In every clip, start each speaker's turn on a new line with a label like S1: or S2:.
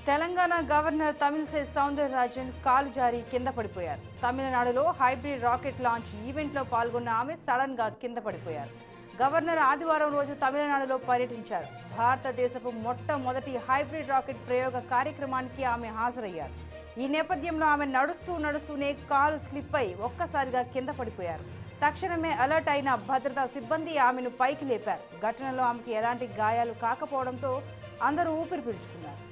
S1: Telangana governor Tamilisai Soundararajan కాలు జారి కింద పడిపోయారు. తమిళనాడులో హైబ్రిడ్ రాకెట్ లాంచ్ ఈవెంట్లో పాల్గొన్న ఆమె సడన్ గా కింద పడిపోయారు. గవర్నర్ ఆదివారం రోజు తమిళనాడులో పర్యటించారు. భారతదేశపు మొట్టమొదటి హైబ్రిడ్ రాకెట్ ప్రయోగ కార్యక్రమానికి ఆమె హాజరయ్యారు. ఈ నేపథ్యంలో ఆమె నడుస్తూనే కాలు స్లిప్ అయి ఒక్కసారిగా కింద పడిపోయారు. తక్షణమే అలర్ట్ అయిన భద్రతా సిబ్బంది ఆమెను పైకి లేపారు. ఘటనలో ఆమెకు ఎలాంటి గాయాలు కాకపోవడంతో అందరూ ఊపిరి పీల్చుకున్నారు.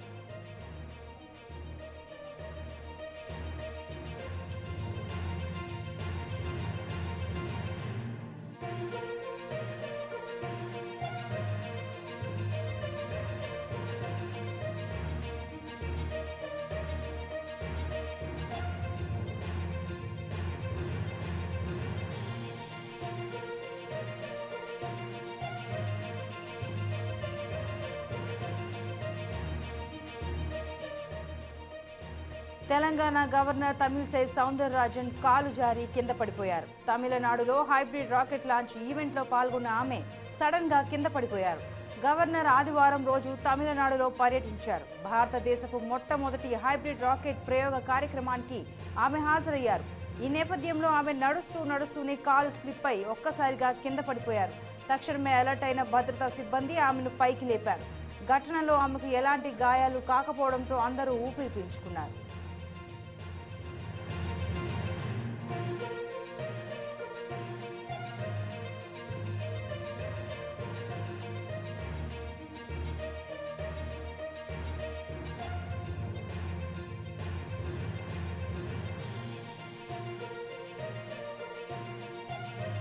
S1: తెలంగాణ గవర్నర్ తమిళిసై సౌందరరాజన్ కాలు జారి కింద పడిపోయారు. తమిళనాడులో హైబ్రిడ్ రాకెట్ లాంచ్ ఈవెంట్లో పాల్గొన్న ఆమె సడన్ గా కింద పడిపోయారు. గవర్నర్ ఆదివారం రోజు తమిళనాడులో పర్యటించారు. భారతదేశపు మొట్టమొదటి హైబ్రిడ్ రాకెట్ ప్రయోగ కార్యక్రమానికి ఆమె హాజరయ్యారు. ఈ నేపథ్యంలో ఆమె నడుస్తూనే కాలు స్లిప్ అయి ఒక్కసారిగా కింద పడిపోయారు. తక్షణమే అలర్ట్ అయిన భద్రతా సిబ్బంది ఆమెను పైకి లేపారు. ఘటనలో ఆమెకు ఎలాంటి గాయాలు కాకపోవడంతో అందరూ ఊపిరి పీల్చుకున్నారు.